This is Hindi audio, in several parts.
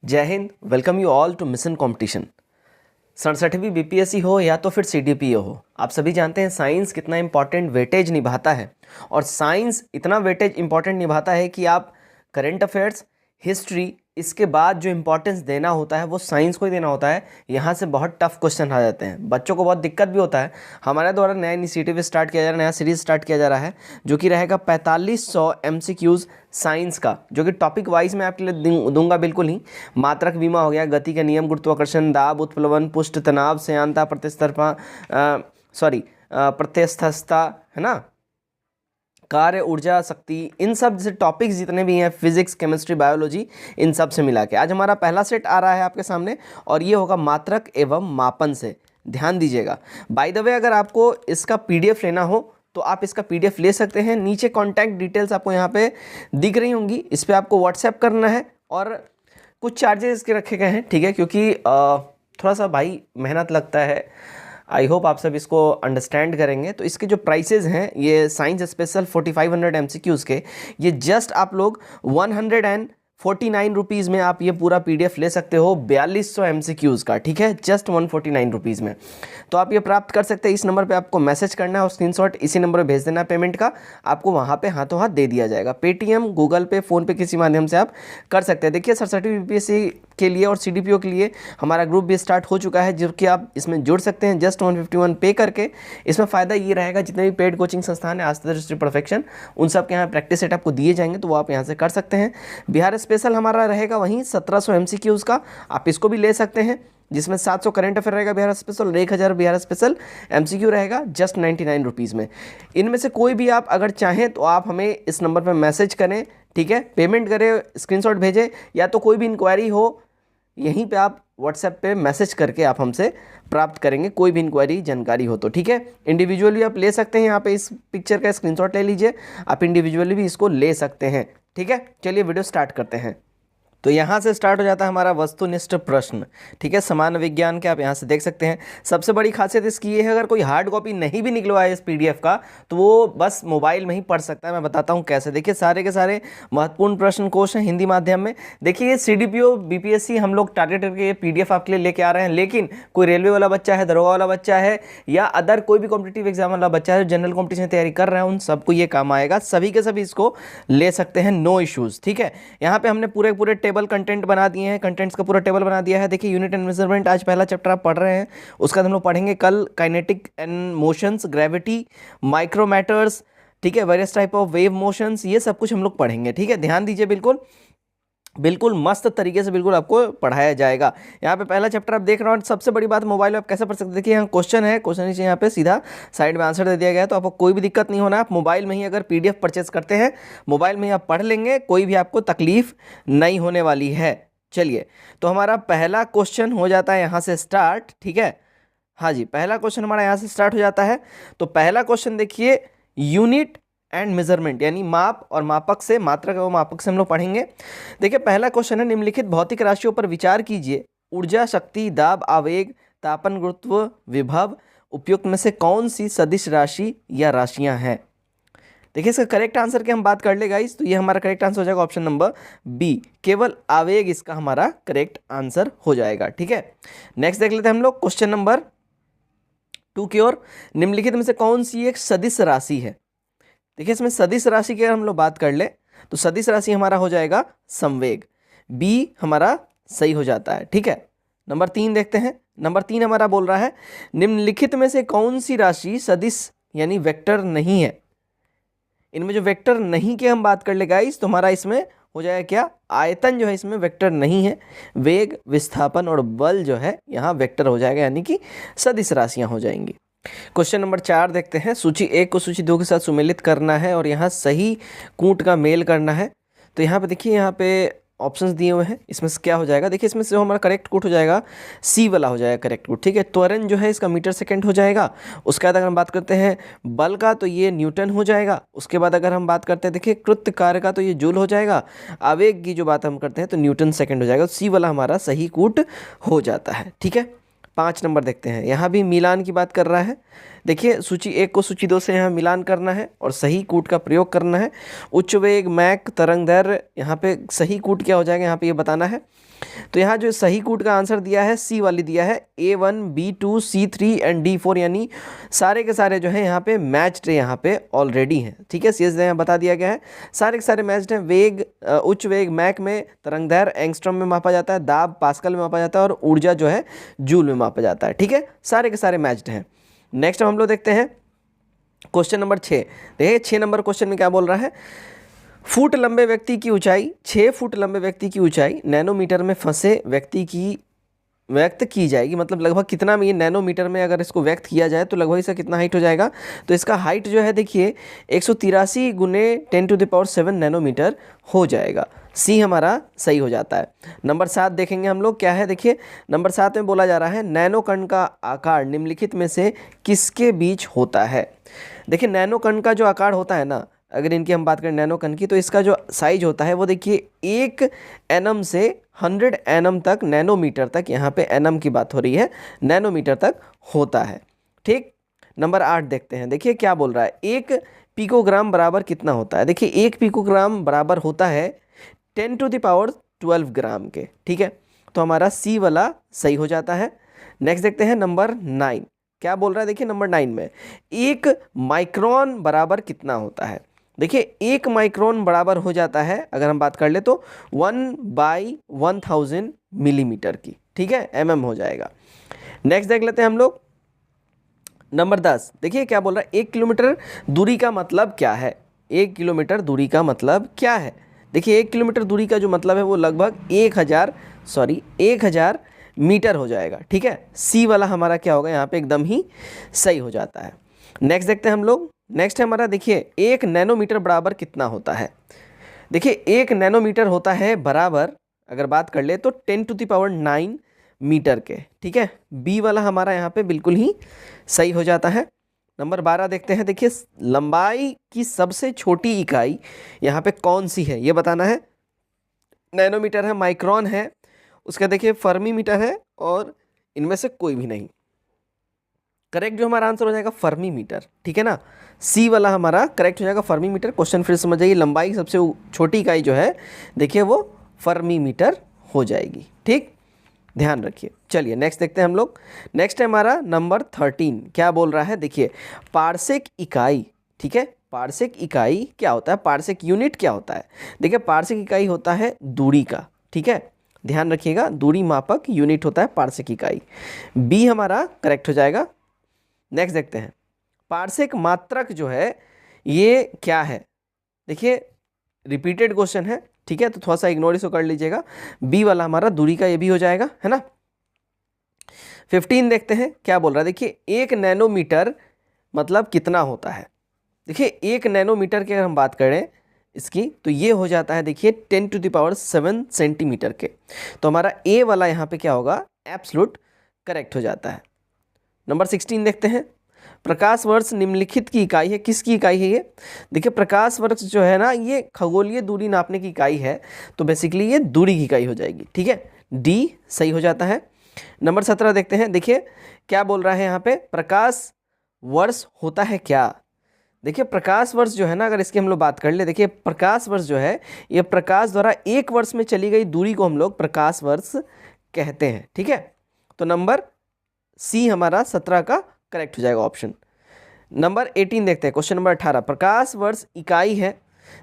जय Hind. Welcome you all to mission competition. 67वीं बीपीएससी हो या तो फिर सीडीपीओ हो, आप सभी जानते हैं साइंस कितना इंपॉर्टेंट वेटेज निभाता है। और साइंस इतना वेटेज इंपॉर्टेंट निभाता है कि आप करंट अफेयर्स, हिस्ट्री, इसके बाद जो इंपॉर्टेंस देना होता है वो साइंस को ही देना होता है। यहाँ से बहुत टफ क्वेश्चन आ जाते हैं, बच्चों को बहुत दिक्कत भी होता है। हमारे द्वारा नया इनिशिएटिव स्टार्ट किया जा रहा है, नया सीरीज स्टार्ट किया जा रहा है जो कि रहेगा 4500 MCQs साइंस का, जो कि टॉपिक वाइज मैं आपके लिए दूंगा बिल्कुल ही। मात्रक बीमा हो गया, गति का नियम, गुरुत्वाकर्षण, दाब, उत्प्लवन, पुष्ट, तनाव, श्यानता, प्रत्यस्थता, है ना, कार्य, ऊर्जा, शक्ति, इन सब जैसे टॉपिक्स जितने भी हैं, फिजिक्स, केमिस्ट्री, बायोलॉजी, इन सब से मिला के आज हमारा पहला सेट आ रहा है आपके सामने, और ये होगा मात्रक एवं मापन से। ध्यान दीजिएगा। बाय द वे, अगर आपको इसका PDF लेना हो तो आप इसका PDF ले सकते हैं। नीचे कॉन्टैक्ट डिटेल्स आपको यहाँ पे दिख रही होंगी, इस पर आपको व्हाट्सएप करना है और कुछ चार्जेस इसके रखे गए हैं, ठीक है, क्योंकि थोड़ा सा भाई मेहनत लगता है। आई होप आप सब इसको अंडरस्टैंड करेंगे। तो इसके जो प्राइसेस हैं, ये साइंस स्पेशल 4500 MCQs के, ये जस्ट आप लोग 149 रुपीज़ में आप ये पूरा PDF ले सकते हो 4200 MCQs का, ठीक है, जस्ट 149 रुपीज़ में। तो आप ये प्राप्त कर सकते हैं। इस नंबर पे आपको मैसेज करना है और स्क्रीनशॉट इसी नंबर पे भेज देना है। पेमेंट का आपको वहाँ पे हाथों हाथ दे दिया जाएगा। पेटीएम, गूगल पे, फ़ोन पे, किसी माध्यम से आप कर सकते हैं। देखिए 67वीं BPSC के लिए और CDPO के लिए हमारा ग्रुप भी स्टार्ट हो चुका है, जो कि आप इसमें जुड़ सकते हैं जस्ट 151 पे करके। इसमें फ़ायदा ये रहेगा, जितने भी पेड कोचिंग संस्थान है, आस्था दृष्टि परफेक्शन, उन सब के यहाँ प्रैक्टिस सेट आपको दिए जाएंगे, तो वो आप यहाँ से कर सकते हैं। बिहार स्पेशल हमारा रहेगा वहीं 1700 MCQs का, आप इसको भी ले सकते हैं, जिसमें 700 करंट अफेयर रहेगा बिहार स्पेशल और 1000 बिहार स्पेशल MCQ रहेगा जस्ट 99 रुपीज़ में। इनमें से कोई भी आप अगर चाहें तो आप हमें इस नंबर पर मैसेज करें, ठीक है, पेमेंट करें, स्क्रीनशॉट भेजें, या तो कोई भी इंक्वायरी हो यहीं पे आप व्हाट्सएप पे मैसेज करके आप हमसे प्राप्त करेंगे, कोई भी इंक्वायरी जानकारी हो तो, ठीक है। इंडिविजुअली आप ले सकते हैं, यहाँ पे इस पिक्चर का स्क्रीनशॉट ले लीजिए, आप इंडिविजुअली भी इसको ले सकते हैं, ठीक है। चलिए वीडियो स्टार्ट करते हैं। तो यहाँ से स्टार्ट हो जाता है हमारा वस्तुनिष्ठ प्रश्न, ठीक है, सामान्य विज्ञान के। आप यहाँ से देख सकते हैं। सबसे बड़ी खासियत इसकी ये है, अगर कोई हार्ड कॉपी नहीं भी निकलवाए इस PDF का, तो वो बस मोबाइल में ही पढ़ सकता है। मैं बताता हूँ कैसे। देखिए सारे के सारे महत्वपूर्ण प्रश्न कोश हैं हिंदी माध्यम में। देखिए ये CDPO BPSC हम लोग टारगेट करके ये PDF आपके लिए लेके आ रहे हैं, लेकिन कोई रेलवे वाला बच्चा है, दरोगा वाला बच्चा है, या अदर कोई भी कॉम्पिटिटिव एग्जाम वाला बच्चा है, जनरल कॉम्पिटिशन की तैयारी कर रहे हैं, उन सबको ये काम आएगा। सभी के सभी इसको ले सकते हैं, नो इश्यूज़, ठीक है। यहाँ पे हमने पूरे टेबल कंटेंट बना दिए हैं, कंटेंट्स का पूरा टेबल बना दिया है। देखिए यूनिट एंड मेजरमेंट आज पहला चैप्टर आप पढ़ रहे हैं, उसका हम लोग पढ़ेंगे कल काइनेटिक एंड मोशंस, ग्रेविटी, माइक्रोमैटर्स, ठीक है, various type of wave motions, ये सब कुछ हम लोग पढ़ेंगे, ठीक है। ध्यान दीजिए, बिल्कुल बिल्कुल मस्त तरीके से बिल्कुल आपको पढ़ाया जाएगा। यहाँ पे पहला चैप्टर आप देख रहे हो। सबसे बड़ी बात, मोबाइल में आप कैसे पढ़ सकते हैं। देखिए यहाँ क्वेश्चन है, क्वेश्चन नीचे यहाँ पे सीधा साइड में आंसर दे दिया गया है, तो आपको कोई भी दिक्कत नहीं होना। आप मोबाइल में ही अगर PDF परचेज करते हैं, मोबाइल में ही आप पढ़ लेंगे, कोई भी आपको तकलीफ नहीं होने वाली है। चलिए, तो हमारा पहला क्वेश्चन हो जाता है यहाँ से स्टार्ट, ठीक है। हाँ जी, पहला क्वेश्चन हमारा यहाँ से स्टार्ट हो जाता है। तो पहला क्वेश्चन देखिए, यूनिट एंड मेजरमेंट, यानी माप और मापक से, मात्रक और मापक से हम लोग पढ़ेंगे। देखिए पहला क्वेश्चन है, निम्नलिखित भौतिक राशियों पर विचार कीजिए। ऊर्जा, शक्ति, दाब, आवेग, तापन, गुरुत्व, विभव, उपयुक्त में से कौन सी सदिश राशि या राशियां हैं। देखिए इसका करेक्ट आंसर की हम बात कर ले गाइस, तो ये हमारा करेक्ट आंसर हो जाएगा ऑप्शन नंबर B, केवल आवेग इसका हमारा करेक्ट आंसर हो जाएगा, ठीक है। नेक्स्ट देख लेते हैं हम लोग क्वेश्चन नंबर 2 की ओर। निम्नलिखित में से कौन सी एक सदिश राशि है। देखिए इसमें सदिश राशि की अगर हम लोग बात कर ले, तो सदिश राशि हमारा हो जाएगा संवेग, B हमारा सही हो जाता है, ठीक है। नंबर 3 देखते हैं। नंबर 3 हमारा बोल रहा है, निम्नलिखित में से कौन सी राशि सदिश यानी वेक्टर नहीं है। इनमें जो वेक्टर नहीं की हम बात कर ले गाइस, तो हमारा इसमें हो जाएगा क्या, आयतन जो है इसमें वेक्टर नहीं है, वेग, विस्थापन और बल जो है यहाँ वेक्टर हो जाएगा, यानी कि सदिश राशियाँ हो जाएंगी। क्वेश्चन नंबर 4 देखते हैं। सूची 1 को सूची 2 के साथ सुमेलित करना है और यहाँ सही कूट का मेल करना है। तो यहाँ पे देखिए, यहाँ पे ऑप्शंस दिए हुए हैं, इसमें से क्या हो जाएगा। देखिए इसमें से जो हमारा करेक्ट कूट हो जाएगा, C वाला हो जाएगा करेक्ट कूट, ठीक है। त्वरण जो है इसका मीटर सेकंड हो जाएगा। उसके बाद अगर हम बात करते हैं बल का, तो ये न्यूटन हो जाएगा। उसके बाद अगर हम बात करते हैं देखिए कृत्य कार्य का, तो ये जूल हो जाएगा। आवेग की जो बात हम करते हैं तो न्यूटन सेकंड हो जाएगा। C वाला हमारा सही कूट हो जाता है, ठीक है। 5 नंबर देखते हैं। यहाँ भी मिलान की बात कर रहा है। देखिए सूची 1 को सूची 2 से यहाँ मिलान करना है और सही कूट का प्रयोग करना है। उच्च वेग मैक तरंग दैर्घ्य, यहाँ पे सही कूट क्या हो जाएगा यहाँ पे ये बताना है। तो यहाँ जो सही कूट का आंसर दिया है सी वाली दिया है, A1 B2 C3 and D4, यानी सारे के सारे जो है यहाँ पे मैच्ड यहाँ पे ऑलरेडी हैं। ठीक है, सीएस यहाँ बता दिया गया है, सारे के सारे मैच्ड हैं। वेग उच्च वेग मैक में, तरंग दैर्घ्य एंगस्ट्रॉम में मापा जाता है, दाब पास्कल में मापा जाता है और ऊर्जा जो है जूल में मापा जाता है। ठीक है, सारे के सारे मैच्ड हैं। नेक्स्ट हम लोग देखते हैं क्वेश्चन नंबर 6। देखिए 6 नंबर क्वेश्चन में क्या बोल रहा है, फुट लंबे व्यक्ति की ऊंचाई, 6 फुट लंबे व्यक्ति की ऊंचाई नैनोमीटर में फंसे व्यक्ति की व्यक्त की जाएगी, मतलब लगभग कितना में, ये नैनोमीटर में अगर इसको व्यक्त किया जाए तो लगभग इसका कितना हाइट हो जाएगा। तो इसका हाइट जो है देखिए 183 गुने 10⁷ नैनोमीटर हो जाएगा। सी हमारा सही हो जाता है। नंबर 7 देखेंगे हम लोग क्या है। देखिए नंबर 7 में बोला जा रहा है नैनो कण का आकार निम्नलिखित में से किसके बीच होता है। देखिए नैनो कण का जो आकार होता है ना, अगर इनकी हम बात करें नैनो कण की, तो इसका जो साइज होता है वो देखिए 1 nm से 100 nm तक, नैनोमीटर तक, यहाँ पे nm की बात हो रही है, नैनोमीटर तक होता है। ठीक, नंबर 8 देखते हैं। देखिए क्या बोल रहा है, 1 पिकोग्राम बराबर कितना होता है। देखिए 1 पिकोग्राम बराबर होता है 10⁻12 ग्राम के। ठीक है, तो हमारा सी वाला सही हो जाता है। नेक्स्ट देखते हैं नंबर 9 क्या बोल रहा है। देखिए नंबर 9 में 1 माइक्रोन बराबर कितना होता है। देखिए 1 माइक्रोन बराबर हो जाता है, अगर हम बात कर ले तो 1/1000 मिलीमीटर की। ठीक है, mm हो जाएगा। नेक्स्ट देख लेते हैं हम लोग नंबर 10। देखिए क्या बोल रहा है, 1 किलोमीटर दूरी का मतलब क्या है। 1 किलोमीटर दूरी का मतलब क्या है। देखिए 1 किलोमीटर दूरी का जो मतलब है वो लगभग 1000 मीटर हो जाएगा। ठीक है, सी वाला हमारा क्या होगा यहाँ पे एकदम ही सही हो जाता है। नेक्स्ट देखते हैं हम लोग। नेक्स्ट है हमारा, देखिए 1 नैनोमीटर बराबर कितना होता है। देखिए 1 नैनोमीटर होता है बराबर, अगर बात कर ले तो 10⁹ मीटर के। ठीक है, बी वाला हमारा यहाँ पे बिल्कुल ही सही हो जाता है। नंबर 12 देखते हैं। देखिए लंबाई की सबसे छोटी इकाई यहाँ पे कौन सी है ये बताना है। नैनोमीटर है, माइक्रोन है, उसका देखिए फर्मी मीटर है, और इनमें से कोई भी नहीं। करेक्ट जो हमारा आंसर हो जाएगा फर्मी मीटर। ठीक है ना, सी वाला हमारा करेक्ट हो जाएगा फर्मी मीटर। क्वेश्चन फिर समझ जाइए, लंबाई की सबसे छोटी इकाई जो है देखिए वो फर्मी मीटर हो जाएगी। ठीक, ध्यान रखिए। चलिए नेक्स्ट देखते हैं हम लोग। नेक्स्ट है हमारा नंबर 13। क्या बोल रहा है, देखिए पार्सेक इकाई। ठीक है, पार्सेक इकाई क्या होता है, पार्सेक यूनिट क्या होता है। देखिए पार्सेक इकाई होता है दूरी का। ठीक है, ध्यान रखिएगा, दूरी मापक यूनिट होता है पार्सेक इकाई। बी हमारा करेक्ट हो जाएगा। नेक्स्ट देखते हैं, पार्सेक मात्रक जो है ये क्या है। देखिए रिपीटेड क्वेश्चन है। ठीक है, तो थोड़ा सा इग्नोर इसको कर लीजिएगा। बी वाला हमारा दूरी का ये भी हो जाएगा, है ना। 15 देखते हैं क्या बोल रहा है। देखिए 1 नैनोमीटर मतलब कितना होता है। देखिए 1 नैनोमीटर की अगर हम बात करें इसकी, तो ये हो जाता है देखिए 10⁷ सेंटीमीटर के। तो हमारा ए वाला यहाँ पे क्या होगा, एब्सोल्यूट करेक्ट हो जाता है। नंबर 16 देखते हैं, प्रकाश वर्ष निम्नलिखित की इकाई है, किसकी इकाई है ये। देखिए प्रकाश वर्ष जो है ना, ये खगोलीय दूरी नापने की इकाई है, तो बेसिकली ये दूरी की इकाई हो जाएगी। ठीक है, डी सही हो जाता है। नंबर 17 देखते हैं। देखिए क्या बोल रहा है यहाँ पे, प्रकाश वर्ष होता है क्या। देखिए प्रकाश वर्ष जो है ना, अगर इसकी हम लोग बात कर ले, देखिए प्रकाश वर्ष जो है ये प्रकाश द्वारा 1 वर्ष में चली गई दूरी को हम लोग प्रकाश वर्ष कहते हैं। ठीक है, तो नंबर सी हमारा 17 का करेक्ट हो जाएगा ऑप्शन। नंबर 18 देखते हैं, क्वेश्चन नंबर 18। प्रकाश वर्ष इकाई है।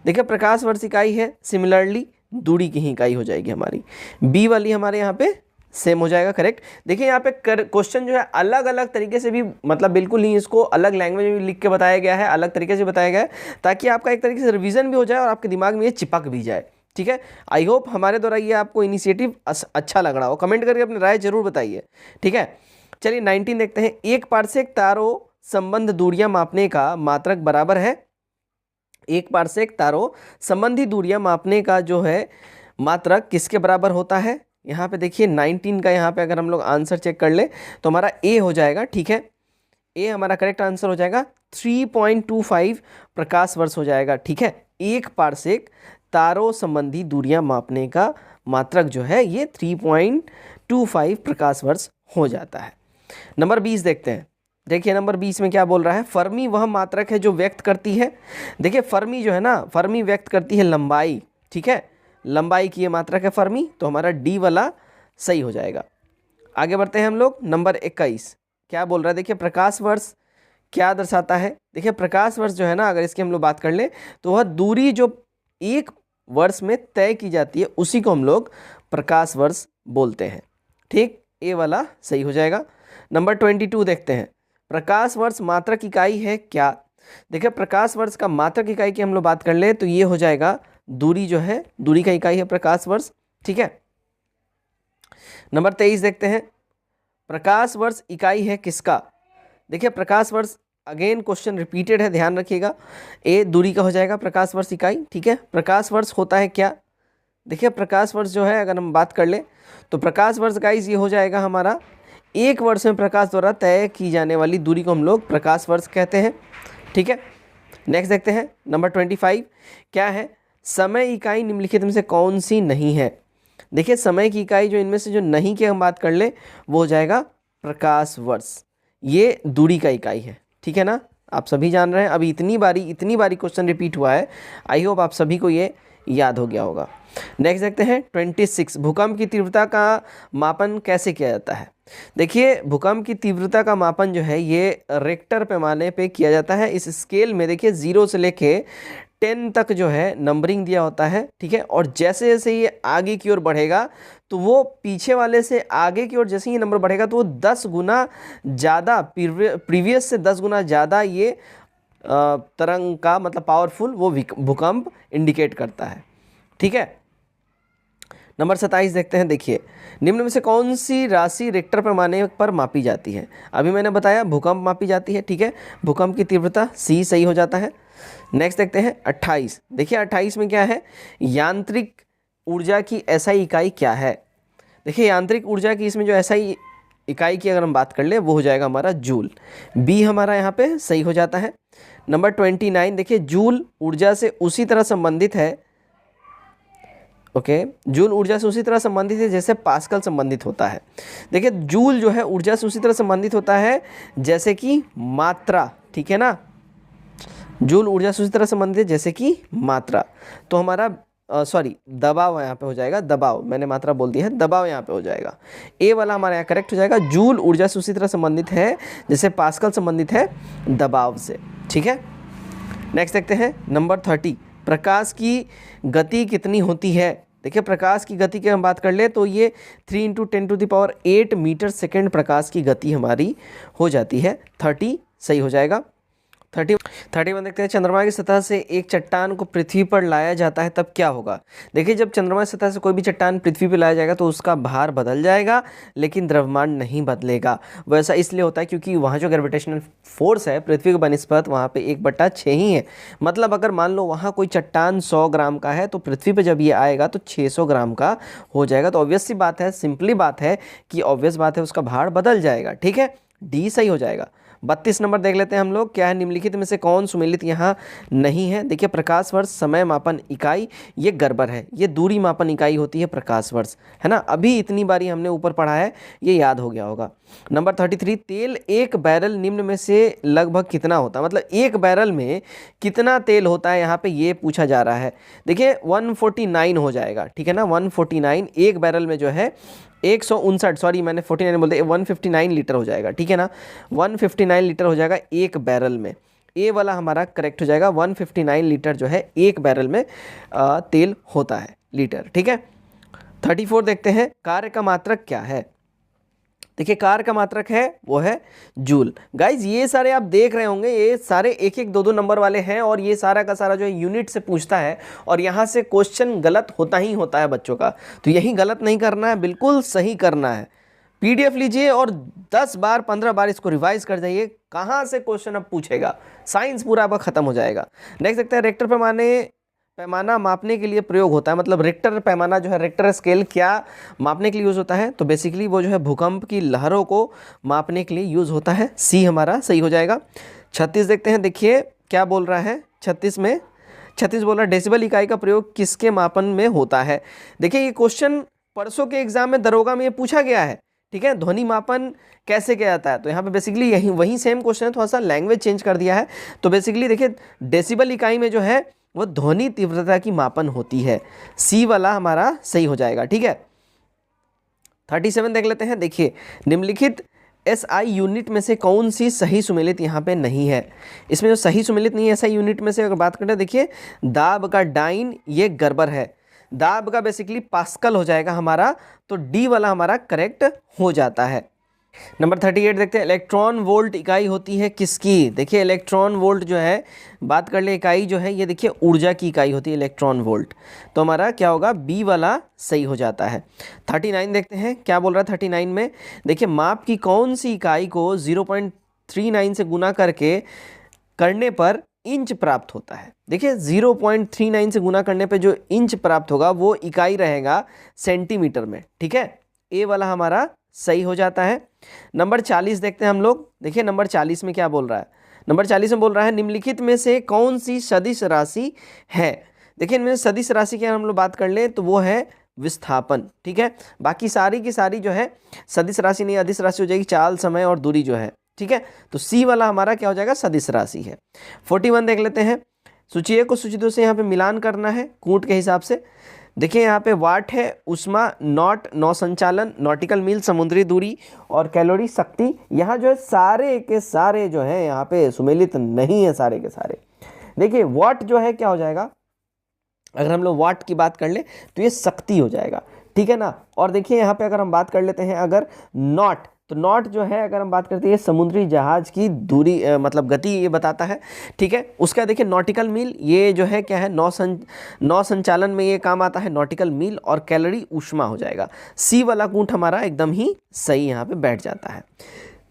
देखिए प्रकाश वर्ष इकाई है, सिमिलरली दूरी की ही इकाई हो जाएगी हमारी। बी वाली हमारे यहाँ पे सेम हो जाएगा करेक्ट। देखिए यहाँ पे क्वेश्चन जो है अलग अलग तरीके से भी, मतलब बिल्कुल ही इसको अलग लैंग्वेज में भी लिख के बताया गया है, अलग तरीके से बताया गया है, ताकि आपका एक तरीके से रिवीजन भी हो जाए और आपके दिमाग में ये चिपक भी जाए। ठीक है, आई होप हमारे द्वारा ये आपको इनिशिएटिव अच्छा लग रहा हो। कमेंट करके अपनी राय जरूर बताइए। ठीक है, चलिए 19 देखते हैं। 1 पार्सेक तारों संबंध दूरियां मापने का मात्रक बराबर है। 1 पार्सेक तारों संबंधी दूरियां मापने का जो है मात्रक किसके बराबर होता है। यहाँ पे देखिए 19 का यहाँ पे अगर हम लोग आंसर चेक कर ले तो हमारा ए हो जाएगा। ठीक है, ए हमारा करेक्ट आंसर हो जाएगा। 3.25 प्रकाश वर्ष हो जाएगा। ठीक है, 1 पार्सेक तारों संबंधी दूरियां मापने का मात्रक जो है ये 3.25 प्रकाश वर्ष हो जाता है। नंबर 20 देखते हैं। देखिए नंबर 20 में क्या बोल रहा है, फर्मी वह मात्रक है जो व्यक्त करती है, देखिए फर्मी जो है ना, फर्मी व्यक्त करती है लंबाई, ठीक है, लंबाई की ये मात्रक है फर्मी, तो हमारा डी वाला सही हो जाएगा। आगे बढ़ते हैं हम लोग। नंबर 21 क्या बोल रहा है, देखिए प्रकाश वर्ष क्या दर्शाता है। देखिए प्रकाश वर्ष जो है ना, अगर इसकी हम लोग बात कर लें तो वह दूरी जो एक वर्ष में तय की जाती है उसी को हम लोग प्रकाश वर्ष बोलते हैं, ठीक, ए वाला सही हो जाएगा। नंबर 22 देखते हैं, प्रकाश वर्ष मात्रक इकाई है क्या। देखिए प्रकाश वर्ष का मात्रक इकाई की हम लोग बात कर ले तो ये हो जाएगा दूरी, जो है दूरी का इकाई है प्रकाश वर्ष, ठीक है। नंबर 23 देखते हैं, प्रकाश वर्ष इकाई है किसका। देखिए प्रकाश वर्ष, अगेन क्वेश्चन रिपीटेड है, ध्यान रखिएगा, ए दूरी का हो जाएगा प्रकाश वर्ष इकाई, ठीक है। प्रकाश वर्ष होता है क्या, देखिए प्रकाश वर्ष जो है अगर हम बात कर ले तो प्रकाश वर्ष गाइस ये हो जाएगा हमारा एक वर्ष में प्रकाश द्वारा तय की जाने वाली दूरी को हम लोग प्रकाश वर्ष कहते हैं, ठीक है। नेक्स्ट देखते हैं नंबर 25 क्या है, समय इकाई निम्नलिखित में से कौन सी नहीं है। देखिए समय की इकाई जो इनमें से जो नहीं की हम बात कर ले वो हो जाएगा प्रकाश वर्ष, ये दूरी का इकाई है, ठीक है ना, आप सभी जान रहे हैं। अभी इतनी बारी क्वेश्चन रिपीट हुआ है, आई होप आप सभी को ये याद हो गया होगा। नेक्स्ट देखते हैं 26, भूकंप की तीव्रता का मापन कैसे किया जाता है। देखिए भूकंप की तीव्रता का मापन जो है ये रिक्टर पैमाने पे किया जाता है। इस स्केल में देखिए 0 से लेके 10 तक जो है नंबरिंग दिया होता है, ठीक है। और जैसे जैसे ये आगे की ओर बढ़ेगा तो वो पीछे वाले से आगे की ओर जैसे ही नंबर बढ़ेगा तो वो 10 गुना ज़्यादा प्रीवियस से 10 गुना ज़्यादा ये तरंग का मतलब पावरफुल वो भूकंप इंडिकेट करता है, ठीक है। नंबर 27 देखते हैं, देखिए निम्न में से कौन सी राशि रिक्टर पैमाने पर मापी जाती है। अभी मैंने बताया भूकंप मापी जाती है, ठीक है, भूकंप की तीव्रता सी सही हो जाता है। नेक्स्ट देखते हैं 28, देखिए 28 में क्या है, यांत्रिक ऊर्जा की एसआई इकाई क्या है। देखिए यांत्रिक ऊर्जा की इसमें जो एसआई इकाई की अगर हम बात कर ले वो हो जाएगा हमारा जूल, बी हमारा यहाँ पे सही हो जाता है। नंबर 29 देखिए जूल ऊर्जा से उसी तरह संबंधित है, ओके, जूल ऊर्जा से उसी तरह संबंधित है जैसे पास्कल संबंधित होता है। देखिए जूल जो है ऊर्जा से उसी तरह संबंधित होता है जैसे कि मात्रा, ठीक है ना, जूल ऊर्जा से उसी तरह संबंधित है जैसे कि मात्रा, तो हमारा सॉरी दबाव यहाँ पे हो जाएगा, दबाव मैंने मात्रा बोल दी है, दबाव यहाँ पे हो जाएगा, ए वाला हमारे यहाँ करेक्ट हो जाएगा। जूल ऊर्जा से उसी तरह संबंधित है जैसे पास्कल संबंधित है दबाव से, ठीक है। नेक्स्ट देखते हैं नंबर 30, प्रकाश की गति कितनी होती है। देखिए प्रकाश की गति की हम बात कर ले तो ये 3 × 10⁸ मीटर सेकेंड प्रकाश की गति हमारी हो जाती है। 30 सही हो जाएगा। 31 देखते हैं, चंद्रमा की सतह से एक चट्टान को पृथ्वी पर लाया जाता है तब क्या होगा। देखिए जब चंद्रमा की सतह से कोई भी चट्टान पृथ्वी पर लाया जाएगा तो उसका भार बदल जाएगा लेकिन द्रव्यमान नहीं बदलेगा। वैसा इसलिए होता है क्योंकि वहाँ जो ग्रेविटेशनल फोर्स है पृथ्वी के बनिस्पत वहाँ पे 1/6 ही है। मतलब अगर मान लो वहाँ कोई चट्टान 100 ग्राम का है तो पृथ्वी पर जब ये आएगा तो 600 ग्राम का हो जाएगा। तो ऑब्वियस सी बात है, सिंपली बात है कि ऑब्वियस बात है उसका भार बदल जाएगा, ठीक है, डी सही हो जाएगा। 32 नंबर देख लेते हैं हम लोग, क्या है निम्नलिखित में से कौन सुमेलित यहाँ नहीं है। देखिए प्रकाश वर्ष समय मापन इकाई ये गड़बड़ है, ये दूरी मापन इकाई होती है प्रकाश वर्ष, है ना, अभी इतनी बारी हमने ऊपर पढ़ा है ये याद हो गया होगा। नंबर 33, तेल एक बैरल निम्न में से लगभग कितना होता है, मतलब एक बैरल में कितना तेल होता है यहाँ पे ये पूछा जा रहा है। देखिए 149 हो जाएगा, ठीक है ना, 149 एक बैरल में जो है 159, सॉरी मैंने 49 बोलते 159 लीटर हो जाएगा, ठीक है ना, 159 लीटर हो जाएगा एक बैरल में, ए वाला हमारा करेक्ट हो जाएगा। 159 लीटर जो है एक बैरल में तेल होता है लीटर, ठीक है। 34 देखते हैं, कार्य का मात्रक क्या है। देखिए कार्य का मात्रक है वो है जूल। गाइज ये सारे आप देख रहे होंगे ये सारे 1-1, 2-2 नंबर वाले हैं और ये सारा का सारा जो है यूनिट से पूछता है और यहाँ से क्वेश्चन गलत होता ही होता है बच्चों का, तो यही गलत नहीं करना है, बिल्कुल सही करना है। पीडीएफ लीजिए और 10 बार 15 बार इसको रिवाइज कर जाइए, कहाँ से क्वेश्चन अब पूछेगा, साइंस पूरा आपका खत्म हो जाएगा। नेक्स्ट देखते हैं, रेक्टर पैमाना मापने के लिए प्रयोग होता है, मतलब रेक्टर पैमाना जो है रेक्टर स्केल क्या मापने के लिए यूज़ होता है, तो बेसिकली वो जो है भूकंप की लहरों को मापने के लिए यूज़ होता है, सी हमारा सही हो जाएगा। 36 देखते हैं, देखिए क्या बोल रहा है 36 बोल रहा है डेसिबल इकाई का प्रयोग किसके मापन में होता है। देखिए ये क्वेश्चन परसों के एग्जाम में दरोगा में ये पूछा गया है, ठीक है। ध्वनि मापन कैसे किया जाता है, तो यहाँ पे बेसिकली यही वही सेम क्वेश्चन है, थोड़ा सा लैंग्वेज चेंज कर दिया है। तो बेसिकली देखिए डेसिबल इकाई में जो है वो ध्वनि तीव्रता की मापन होती है। सी वाला हमारा सही हो जाएगा, ठीक है। 37 देख लेते हैं। देखिए निम्नलिखित SI यूनिट में से कौन सी सही सुमेलित यहाँ पे नहीं है। इसमें जो सही सुमेलित नहीं है SI यूनिट में से अगर बात करें, देखिए दाब का डाइन ये गड़बड़ है। दाब का बेसिकली पास्कल हो जाएगा हमारा, तो डी वाला हमारा करेक्ट हो जाता है। नंबर 38 देखते हैं। इलेक्ट्रॉन वोल्ट इकाई होती है किसकी। देखिए इलेक्ट्रॉन वोल्ट जो है, बात कर ले इकाई जो है, ये देखिए ऊर्जा की इकाई होती है इलेक्ट्रॉन वोल्ट, तो हमारा क्या होगा, बी वाला सही हो जाता है। 39 देखते हैं क्या बोल रहा है 39 में। देखिए माप की कौन सी इकाई को 0.39 से गुना करने पर इंच प्राप्त होता है। देखिए 0.39 से गुना करने पे जो इंच प्राप्त होगा वो इकाई रहेगा सेंटीमीटर में, ठीक है। ए वाला हमारा सही हो जाता है। नंबर 40 देखते हैं हम लोग। देखिए नंबर 40 में क्या बोल रहा है। नंबर 40 में बोल रहा है निम्नलिखित में से कौन सी सदिश राशि है। देखिए इनमें सदिश राशि की हम लोग बात कर लें तो वो है विस्थापन, ठीक है। बाकी सारी की सारी जो है सदिश राशि नहीं, अदिश राशि हो जाएगी, चाल, समय और दूरी जो है, ठीक है। तो सी वाला हमारा क्या हो जाएगा, सदिश राशि है। 41 देख लेते हैं। सूची ए को सूची दो से यहाँ पे मिलान करना है कूट के हिसाब से। देखिए यहाँ पे वाट है, उष्मा, नॉट, नौ संचालन, नॉटिकल मील समुद्री दूरी, और कैलोरी शक्ति। यहाँ जो है सारे के सारे जो है यहाँ पे सुमेलित नहीं है सारे के सारे। देखिए वाट जो है क्या हो जाएगा, अगर हम लोग वाट की बात कर ले तो ये शक्ति हो जाएगा, ठीक है ना। और देखिए यहाँ पे अगर हम बात कर लेते हैं अगर नॉट, तो नॉट जो है अगर हम बात करते हैं समुद्री जहाज की दूरी मतलब गति ये बताता है, ठीक है। उसका देखिए नॉटिकल मील ये जो है क्या है, नौ संचालन में ये काम आता है नॉटिकल मील, और कैलोरी ऊष्मा हो जाएगा। सी वाला कूट हमारा एकदम ही सही यहाँ पे बैठ जाता है।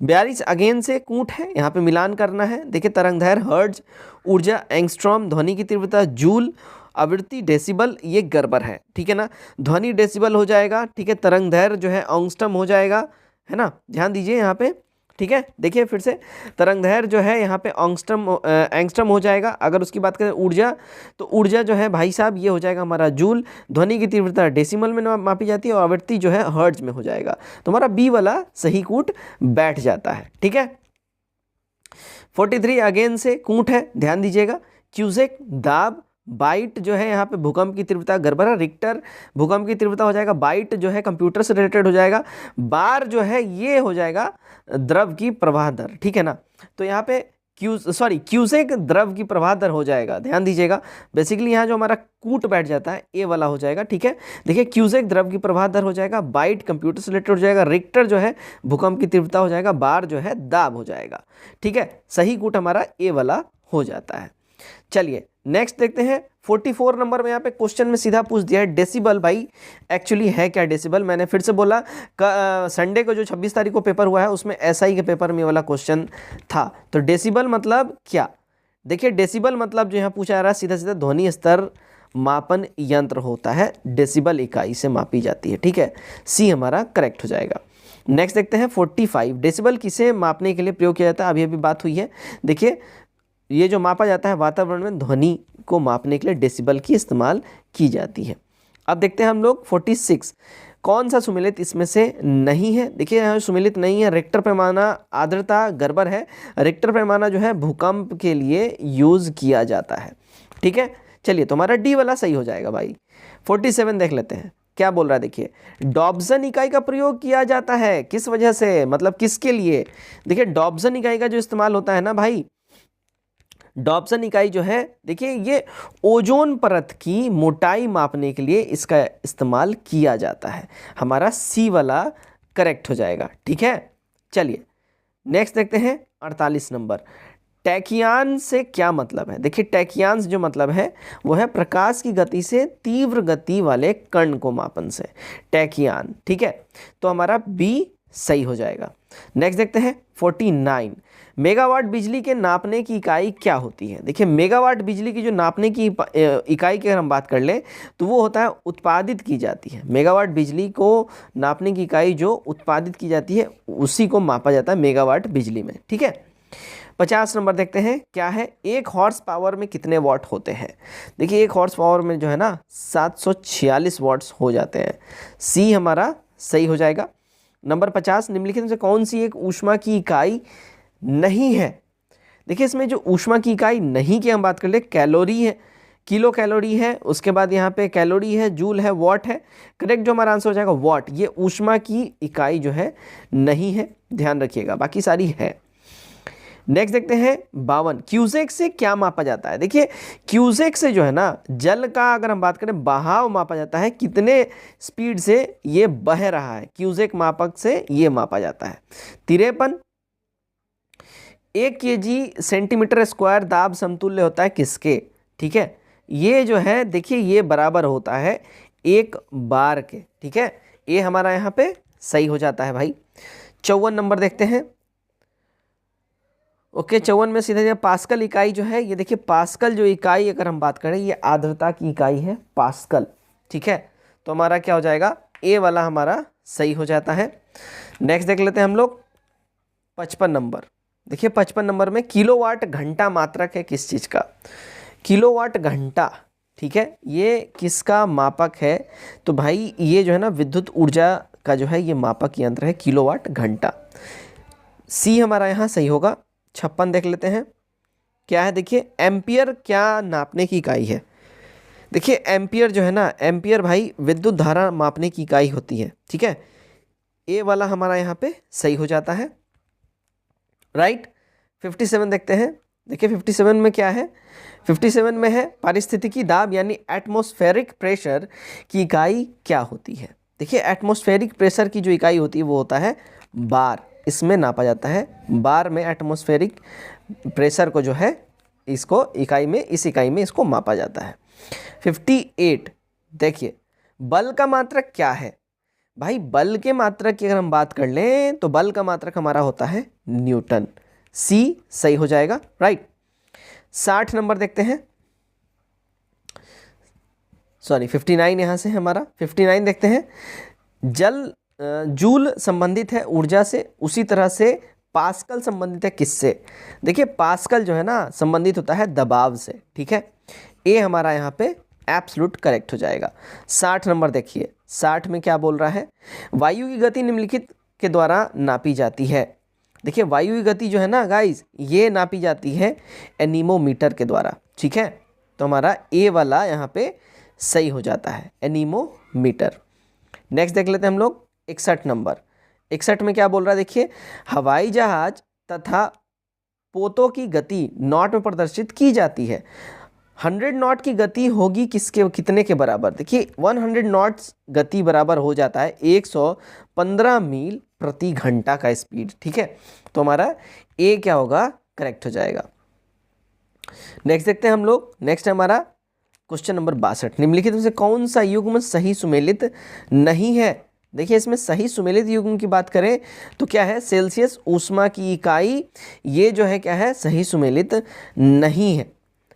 42 अगेन से कूट है, यहाँ पे मिलान करना है। देखिए तरंगदैर्घ्य हर्ट्ज, ऊर्जा एंगस्ट्रॉम, ध्वनि की तीव्रता जूल, आवृत्ति डेसिबल, ये गड़बड़ है, ठीक है ना। ध्वनि डेसिबल हो जाएगा, ठीक है। तरंगदैर्घ्य जो है एंगस्ट्रॉम हो जाएगा, है ना, ध्यान दीजिए यहाँ पे, ठीक है। देखिए फिर से तरंगदैर्घ्य जो है यहाँ पे एंगस्ट्रॉम हो जाएगा। अगर उसकी बात करें ऊर्जा, तो ऊर्जा जो है भाई साहब ये हो जाएगा हमारा जूल। ध्वनि की तीव्रता डेसिमल में मापी जाती है, और आवृत्ति जो है हर्ट्ज में हो जाएगा। तो हमारा बी वाला सही कूट बैठ जाता है, ठीक है। 43 अगेन से कूट है, ध्यान दीजिएगा। क्यूसेक, दाब, बाइट जो है यहाँ पे भूकंप की तीव्रता, गड़बड़ है। रिक्टर भूकंप की तीव्रता हो जाएगा। बाइट जो है कंप्यूटर से रिलेटेड हो जाएगा। बार जो है ये हो जाएगा द्रव की प्रवाह दर, ठीक है ना। तो यहाँ पे क्यूसेक द्रव की प्रवाह दर हो जाएगा, ध्यान दीजिएगा। बेसिकली यहाँ जो हमारा कूट बैठ जाता है ए वाला हो जाएगा, ठीक है। देखिए क्यूसेक द्रव की प्रवाह दर हो जाएगा। बाइट कंप्यूटर से रिलेटेड हो जाएगा। रिक्टर जो है भूकंप की तीव्रता हो जाएगा। बार जो है दाब हो जाएगा, ठीक है। सही कूट हमारा ए वाला हो जाता है। चलिए नेक्स्ट देखते हैं। 44 नंबर में यहाँ पे क्वेश्चन में सीधा पूछ दिया है डेसिबल। भाई एक्चुअली है क्या डेसिबल, मैंने फिर से बोला संडे को जो 26 तारीख को पेपर हुआ है उसमें SI के पेपर में वाला क्वेश्चन था। तो डेसिबल मतलब क्या, देखिए डेसिबल मतलब जो यहाँ पूछा जा रहा है सीधा सीधा ध्वनि स्तर मापन यंत्र होता है, डेसिबल इकाई से मापी जाती है, ठीक है। सी हमारा करेक्ट हो जाएगा। नेक्स्ट देखते हैं 45। डेसिबल किसे मापने के लिए प्रयोग किया जाता है, अभी अभी बात हुई है। देखिए ये जो मापा जाता है वातावरण में ध्वनि को मापने के लिए डेसिबल की इस्तेमाल की जाती है। अब देखते हैं हम लोग 46। कौन सा सुमेलित इसमें से नहीं है। देखिए यहाँ सुमेलित नहीं है। रिक्टर पैमाना, आर्द्रता, गड़बड़ है। रिक्टर पैमाना जो है भूकंप के लिए यूज़ किया जाता है, ठीक है। चलिए तो हमारा डी वाला सही हो जाएगा भाई। 47 देख लेते हैं क्या बोल रहा है। देखिए डॉब्सन इकाई का प्रयोग किया जाता है, किस वजह से, मतलब किसके लिए। देखिए डॉब्सन इकाई का जो इस्तेमाल होता है ना भाई, डॉब्सन इकाई जो है देखिए ये ओजोन परत की मोटाई मापने के लिए इसका इस्तेमाल किया जाता है। हमारा सी वाला करेक्ट हो जाएगा, ठीक है। चलिए नेक्स्ट देखते हैं 48 नंबर। टैकियान से क्या मतलब है। देखिए टैकियान जो मतलब है वो है प्रकाश की गति से तीव्र गति वाले कण को मापन से, टैकियान, ठीक है। तो हमारा बी सही हो जाएगा। नेक्स्ट देखते हैं 49। मेगावाट बिजली के नापने की इकाई क्या होती है। देखिए मेगावाट बिजली की जो नापने की इकाई की अगर हम बात कर लें तो वो होता है उत्पादित की जाती है। मेगावाट बिजली को नापने की इकाई जो उत्पादित की जाती है उसी को मापा जाता है मेगावाट बिजली में, ठीक है। 50 नंबर देखते हैं क्या है। 1 हॉर्स पावर में कितने वाट होते हैं। देखिए 1 हॉर्स पावर में जो है ना 746 वाट्स हो जाते हैं। सी हमारा सही हो जाएगा। नंबर 50, निम्नलिखित में से कौन सी एक ऊष्मा की इकाई नहीं है? देखिए इसमें जो ऊष्मा की इकाई नहीं की हम बात कर ले, कैलोरी है, किलो कैलोरी है, उसके बाद यहाँ पे कैलोरी है, जूल है, वॉट है। करेक्ट जो हमारा आंसर हो जाएगा वॉट, ये ऊष्मा की इकाई जो है नहीं है, ध्यान रखिएगा, बाकी सारी है। नेक्स्ट देखते हैं 52, क्यूसेक से क्या मापा जाता है? देखिए क्यूसेक से जो है ना, जल का अगर हम बात करें बहाव मापा जाता है, कितने स्पीड से ये बह रहा है, क्यूसेक मापक से ये मापा जाता है। 53, 1 kg सेंटीमीटर स्क्वायर दाब समतुल्य होता है किसके? ठीक है, ये जो है देखिए ये बराबर होता है 1 बार के। ठीक है, ये हमारा यहाँ पे सही हो जाता है भाई। 54 नंबर देखते हैं। ओके, 54 में सीधे पास्कल इकाई जो है, ये देखिए पास्कल जो इकाई अगर हम बात करें, ये आर्द्रता की इकाई है पास्कल। ठीक है, तो हमारा क्या हो जाएगा, ए वाला हमारा सही हो जाता है। नेक्स्ट देख लेते हैं हम लोग 55 नंबर। देखिए 55 नंबर में किलोवाट घंटा मात्रक है किस चीज़ का? किलोवाट घंटा। ठीक है, ये किसका मापक है? तो भाई ये जो है ना विद्युत ऊर्जा का जो है ये मापक यंत्र है, किलोवाट घंटा। सी हमारा यहाँ सही होगा। 56 देख लेते हैं क्या है। देखिए एम्पियर क्या नापने की इकाई है? देखिए एम्पियर जो है ना, एम्पियर भाई विद्युत धारा मापने की इकाई होती है। ठीक है, ए वाला हमारा यहाँ पे सही हो जाता है, राइट। 57 देखते हैं। देखिए 57 में क्या है? 57 में है पारिस्थितिकी दाब यानी एटमॉस्फेरिक प्रेशर की इकाई क्या होती है? देखिए एटमॉस्फेरिक प्रेशर की जो इकाई होती है वो होता है बार, इसमें नापा जाता है बार में। एटमॉस्फेरिक प्रेशर को जो है इसको इकाई में, इस इकाई में इसको मापा जाता है। 58 देखिए बल का मात्रक क्या है? भाई बल के मात्रक की अगर हम बात कर लें तो बल का मात्रक हमारा होता है न्यूटन। सी सही हो जाएगा, राइट। 60 नंबर देखते हैं, सॉरी 59 यहाँ से हमारा 59 देखते हैं। जल जूल संबंधित है ऊर्जा से, उसी तरह से पास्कल संबंधित है किससे? देखिए पास्कल जो है ना संबंधित होता है दबाव से। ठीक है, ए हमारा यहाँ पे एब्सोल्यूट करेक्ट हो जाएगा। 60 नंबर देखिए, 60 में क्या बोल रहा है? वायु की गति निम्नलिखित के द्वारा नापी जाती है। देखिए वायु की गति जो है ना गाइज, ये नापी जाती है एनीमोमीटर के द्वारा। ठीक है, तो हमारा ए वाला यहाँ पे सही हो जाता है, एनीमोमीटर। नेक्स्ट देख लेते हैं हम लोग 61 नंबर। 61 में क्या बोल रहा है? देखिए हवाई जहाज तथा पोतों की गति नॉट में प्रदर्शित की जाती है। 100 नॉट की गति होगी किसके, कितने के बराबर? देखिए 100 नॉट्स गति बराबर हो जाता है 115 मील प्रति घंटा का स्पीड। ठीक है, तो हमारा ए क्या होगा, करेक्ट हो जाएगा। नेक्स्ट देखते हैं हम लोग। नेक्स्ट है हमारा क्वेश्चन नंबर 62, निम्नलिखित में से कौन सा युग्म सही सुमेलित नहीं है? देखिए इसमें सही सुमेलित युग्म की बात करें तो क्या है? सेल्सियस ऊष्मा की इकाई, ये जो है क्या है, सही सुमेलित नहीं है।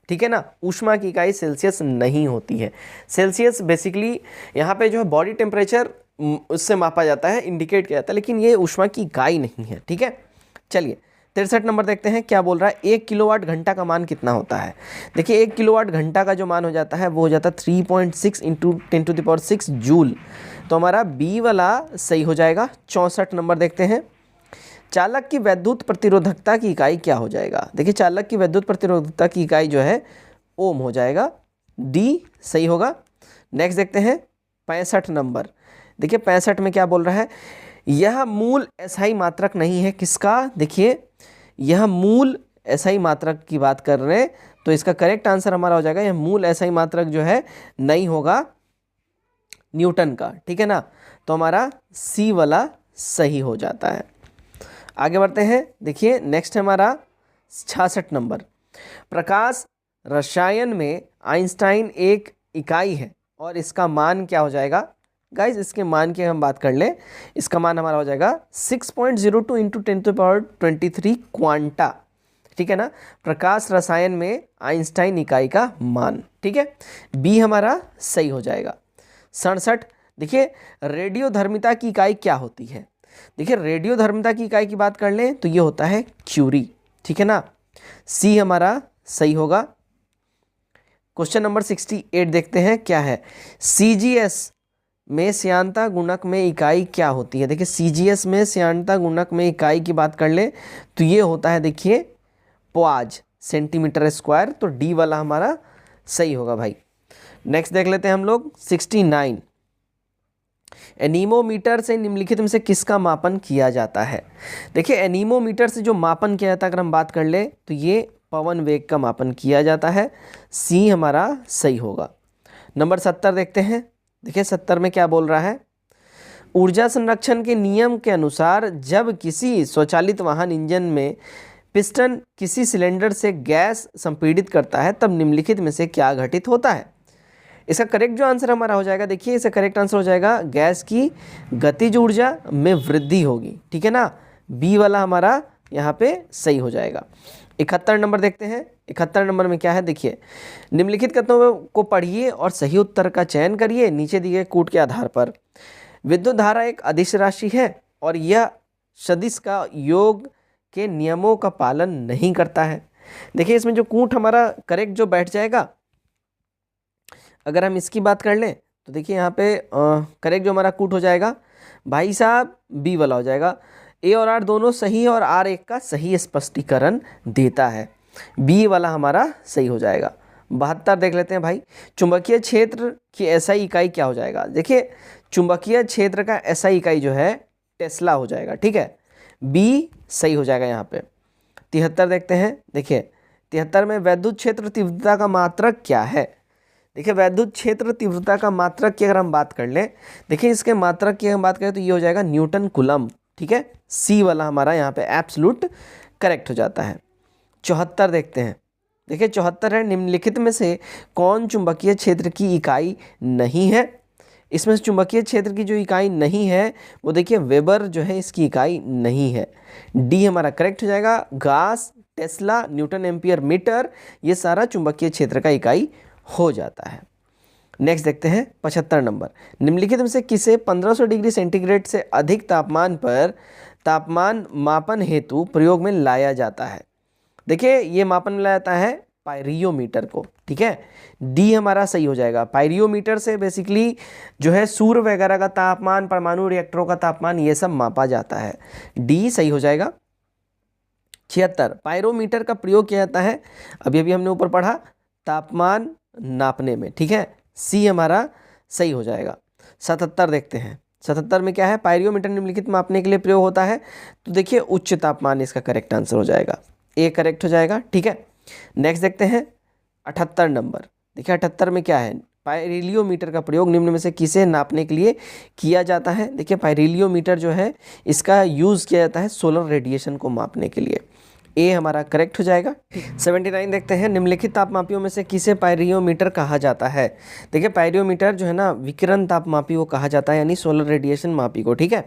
ठीक है ना, ऊष्मा की इकाई सेल्सियस नहीं होती है। सेल्सियस बेसिकली यहाँ पे जो है बॉडी टेम्परेचर उससे मापा जाता है, इंडिकेट किया जाता है, लेकिन ये ऊष्मा की इकाई नहीं है। ठीक है, चलिए 63 नंबर देखते हैं क्या बोल रहा है। 1 किलोवाट घंटा का मान कितना होता है? देखिए 1 किलोवाट घंटा का जो मान हो जाता है वो हो जाता है 3.6 इंटू 10⁶ जूल। तो हमारा बी वाला सही हो जाएगा। 64 नंबर देखते हैं। चालक की वैद्युत प्रतिरोधकता की इकाई क्या हो जाएगा? देखिए चालक की वैद्युत प्रतिरोधकता की इकाई जो है ओम हो जाएगा, डी सही होगा। नेक्स्ट देखते हैं 65 नंबर। देखिए 65 में क्या बोल रहा है? यह मूल एसआई मात्रक नहीं है किसका? देखिए यह मूल एसआई मात्रक की बात कर रहे हैं, तो इसका करेक्ट आंसर हमारा हो जाएगा, यह मूल एसआई मात्रक जो है नहीं होगा न्यूटन का। ठीक है ना, तो हमारा सी वाला सही हो जाता है। आगे बढ़ते हैं। देखिए नेक्स्ट है हमारा 66 नंबर। प्रकाश रसायन में आइंस्टाइन एक इकाई है और इसका मान क्या हो जाएगा? गाइज इसके मान की हम बात कर लें, इसका मान हमारा हो जाएगा 6.02 इंटू 10⁻23 क्वांटा। ठीक है ना, प्रकाश रसायन में आइंस्टाइन इकाई का मान। ठीक है, बी हमारा सही हो जाएगा। 67 देखिए रेडियोधर्मिता की इकाई क्या होती है? देखिए रेडियोधर्मिता की इकाई की बात कर लें तो ये होता है क्यूरी। ठीक है ना, सी हमारा सही होगा। क्वेश्चन नंबर 68 देखते हैं क्या है। CGS में श्यानता गुणक में इकाई क्या होती है? देखिए सीजीएस में श्यानता गुणक में इकाई की बात कर ले तो ये होता है, देखिए प्वाज, सेंटीमीटर स्क्वायर। तो डी वाला हमारा सही होगा भाई। नेक्स्ट देख लेते हैं हम लोग 69। एनीमोमीटर से निम्नलिखित में से किसका मापन किया जाता है? देखिए एनीमोमीटर से जो मापन किया जाता है, अगर हम बात कर ले तो ये पवन वेग का मापन किया जाता है। सी हमारा सही होगा। नंबर 70 देखते हैं। देखिए 70 में क्या बोल रहा है? ऊर्जा संरक्षण के नियम के अनुसार जब किसी स्वचालित वाहन इंजन में पिस्टन किसी सिलेंडर से गैस संपीड़ित करता है तब निम्नलिखित में से क्या घटित होता है? इसका करेक्ट जो आंसर हमारा हो जाएगा, देखिए इसका करेक्ट आंसर हो जाएगा गैस की गतिज ऊर्जा में वृद्धि होगी। ठीक है ना, बी वाला हमारा यहाँ पे सही हो जाएगा। 71 नंबर देखते हैं। 71 नंबर में क्या है? देखिए निम्नलिखित कथनों को पढ़िए और सही उत्तर का चयन करिए नीचे दिए गए कूट के आधार पर। विद्युत धारा एक अदिश राशि है और यह सदिश का योग के नियमों का पालन नहीं करता है। देखिए इसमें जो कूट हमारा करेक्ट जो बैठ जाएगा, अगर हम इसकी बात कर लें तो देखिए यहाँ पे करेक्ट जो हमारा कूट हो जाएगा भाई साहब बी वाला हो जाएगा। ए और आर दोनों सही है और आर एक का सही स्पष्टीकरण देता है। बी वाला हमारा सही हो जाएगा। 72 देख लेते हैं भाई। चुंबकीय क्षेत्र की एसआई इकाई क्या हो जाएगा? देखिए चुंबकीय क्षेत्र का एसआई इकाई जो है टेस्ला हो जाएगा। ठीक है, बी सही हो जाएगा यहाँ पे। 73 देखते हैं। देखिए 73 में वैद्युत क्षेत्र तीव्रता का मात्रक क्या है? देखिए वैद्युत क्षेत्र तीव्रता का मात्रक की अगर हम बात कर लें, देखिए इसके मात्रक की हम बात करें तो ये हो जाएगा न्यूटन कूलम। ठीक है, सी वाला हमारा यहाँ पे एब्सोल्यूट करेक्ट हो जाता है। 74 देखते हैं। देखिए 74 है, निम्नलिखित में से कौन चुंबकीय क्षेत्र की इकाई नहीं है? इसमें से चुंबकीय क्षेत्र की जो इकाई नहीं है वो देखिए वेबर जो है इसकी इकाई नहीं है। डी हमारा करेक्ट हो जाएगा। गास, टेस्ला, न्यूटन एम्पियर मीटर, ये सारा चुंबकीय क्षेत्र का इकाई हो जाता है। नेक्स्ट देखते हैं 75 नंबर। निम्नलिखित में से किसे 1500 डिग्री सेंटीग्रेड से अधिक तापमान पर तापमान मापन हेतु प्रयोग में लाया जाता है? देखिए ये मापन में लाया जाता है पायरियोमीटर को। ठीक है, डी हमारा सही हो जाएगा। पायरियोमीटर से बेसिकली जो है सूर्य वगैरह का तापमान, परमाणु रिएक्टरों का तापमान, ये सब मापा जाता है। डी सही हो जाएगा। 76 पायरोमीटर का प्रयोग किया जाता है, अभी अभी हमने ऊपर पढ़ा, तापमान नापने में। ठीक है, सी हमारा सही हो जाएगा। 77 देखते हैं। 77 में क्या है? पायरियोमीटर निम्नलिखित मापने के लिए प्रयोग होता है। तो देखिए उच्च तापमान इसका करेक्ट आंसर हो जाएगा, ए करेक्ट हो जाएगा। ठीक है, नेक्स्ट देखते हैं 78 नंबर। देखिए 78 में क्या है? पायरिलियोमीटर का प्रयोग निम्न में से किसे नापने के लिए किया जाता है? देखिए पायरिलियोमीटर जो है इसका यूज़ किया जाता है सोलर रेडिएशन को मापने के लिए। ए हमारा करेक्ट हो जाएगा। 79 देखते हैं। निम्नलिखित तापमापियों में से किसे पायरियोमीटर कहा जाता है? देखिए पायरियोमीटर जो है ना विकिरण तापमापी को कहा जाता है, यानी सोलर रेडिएशन मापी को। ठीक है,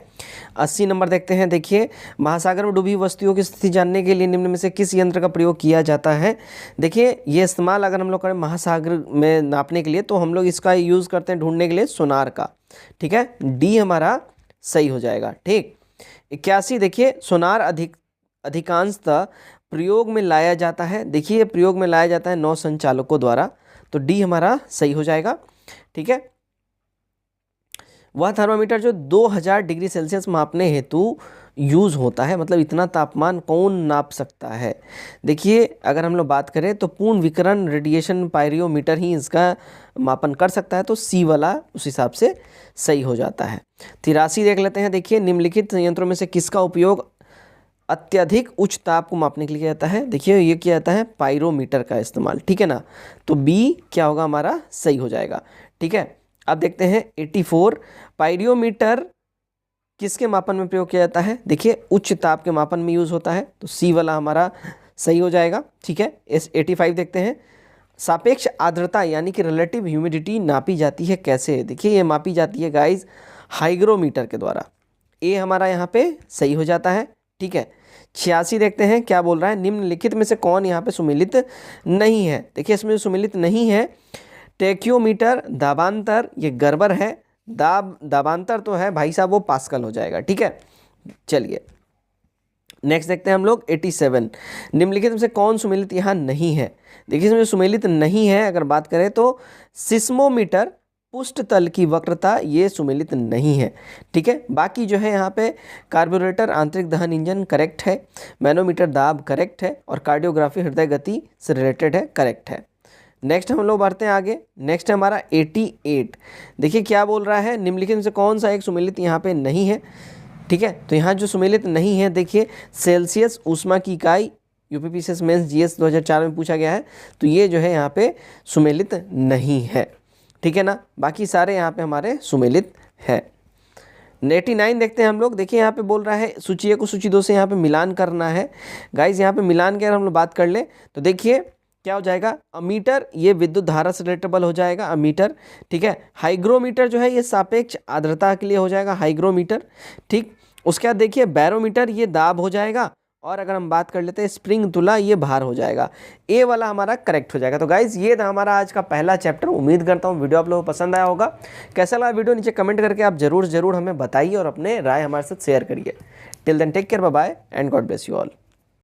80 नंबर देखते हैं। देखिए महासागर में डूबी वस्तुओं की स्थिति जानने के लिए निम्न में से किस यंत्र का प्रयोग किया जाता है? देखिए ये इस्तेमाल अगर हम लोग करें महासागर में नापने के लिए तो हम लोग इसका यूज़ करते हैं ढूंढने के लिए सोनार का। ठीक है, डी हमारा सही हो जाएगा। ठीक, 81 देखिए सोनार अधिकांशतः प्रयोग में लाया जाता है। देखिए प्रयोग में लाया जाता है नौ संचालकों द्वारा, तो डी हमारा सही हो जाएगा। ठीक है, वह थर्मामीटर जो 2000 डिग्री सेल्सियस मापने हेतु यूज़ होता है, मतलब इतना तापमान कौन नाप सकता है? देखिए अगर हम लोग बात करें तो पूर्ण विकिरण रेडिएशन पायरियोमीटर ही इसका मापन कर सकता है, तो सी वाला उस हिसाब से सही हो जाता है। 83 देख लेते हैं। देखिए निम्नलिखित संयंत्रों में से किसका उपयोग अत्यधिक उच्च ताप को मापने के लिए किया जाता है? देखिए ये किया जाता है पायरोमीटर का इस्तेमाल। ठीक है ना, तो बी क्या होगा हमारा सही हो जाएगा। ठीक है, अब देखते हैं 84 पायरियोमीटर किसके मापन में प्रयोग किया जाता है? देखिए उच्च ताप के मापन में यूज़ होता है, तो सी वाला हमारा सही हो जाएगा। ठीक है, 85 देखते हैं। सापेक्ष आर्द्रता यानी कि रिलेटिव ह्यूमिडिटी नापी जाती है कैसे? देखिए ये मापी जाती है गाइज हाइग्रोमीटर के द्वारा। ए हमारा यहाँ पे सही हो जाता है। ठीक है, 86 देखते हैं क्या बोल रहा है? निम्नलिखित में से कौन यहाँ पे सुमेलित नहीं है? देखिए इसमें सुमेलित नहीं है टेक्योमीटर, दाबांतर, ये गड़बड़ है। दाबांतर तो है भाई साहब, वो पास्कल हो जाएगा। ठीक है, चलिए नेक्स्ट देखते हैं हम लोग 87 निम्नलिखित में से कौन सुमेलित यहाँ नहीं है? देखिए इसमें सुमेलित नहीं है अगर बात करें तो सिस्मोमीटर पुष्ट तल की वक्रता ये सुमेलित नहीं है। ठीक है, बाकी जो है यहाँ पे कार्बोरेटर आंतरिक दहन इंजन करेक्ट है, मैनोमीटर दाब करेक्ट है, और कार्डियोग्राफी हृदय गति से रिलेटेड है, करेक्ट है। नेक्स्ट हम लोग बढ़ते हैं आगे। नेक्स्ट है हमारा 88। देखिए क्या बोल रहा है, निम्नलिखित में से कौन सा एक सुमेलित यहाँ पे नहीं है। ठीक है, तो यहाँ जो सुमेलित नहीं है, देखिए सेल्सियस ऊष्मा की इकाई, यूपीपीसीएस मेंस जीएस 2004 में पूछा गया है, तो ये जो है यहाँ पे सुमेलित नहीं है। ठीक है ना, बाकी सारे यहाँ पे हमारे सुमेलित है। 89 देखते हैं हम लोग। देखिए यहाँ पे बोल रहा है सूची 1 को सूची 2 से यहाँ पे मिलान करना है। गाइज यहाँ पे मिलान के अगर हम लोग बात कर ले तो देखिए क्या हो जाएगा, अमीटर ये विद्युत धारा से रिलेटेबल हो जाएगा, अमीटर। ठीक है, हाइग्रोमीटर जो है ये सापेक्ष आर्द्रता के लिए हो जाएगा, हाइग्रोमीटर। ठीक, उसके बाद देखिए बैरोमीटर ये दाब हो जाएगा, और अगर हम बात कर लेते हैं स्प्रिंग तुला ये भार हो जाएगा। ए वाला हमारा करेक्ट हो जाएगा। तो गाइज ये था हमारा आज का पहला चैप्टर। उम्मीद करता हूँ वीडियो आप लोगों को पसंद आया होगा। कैसा लगा वीडियो नीचे कमेंट करके आप जरूर हमें बताइए और अपने राय हमारे साथ शेयर करिए। Till then take care, bye bye and God bless you all.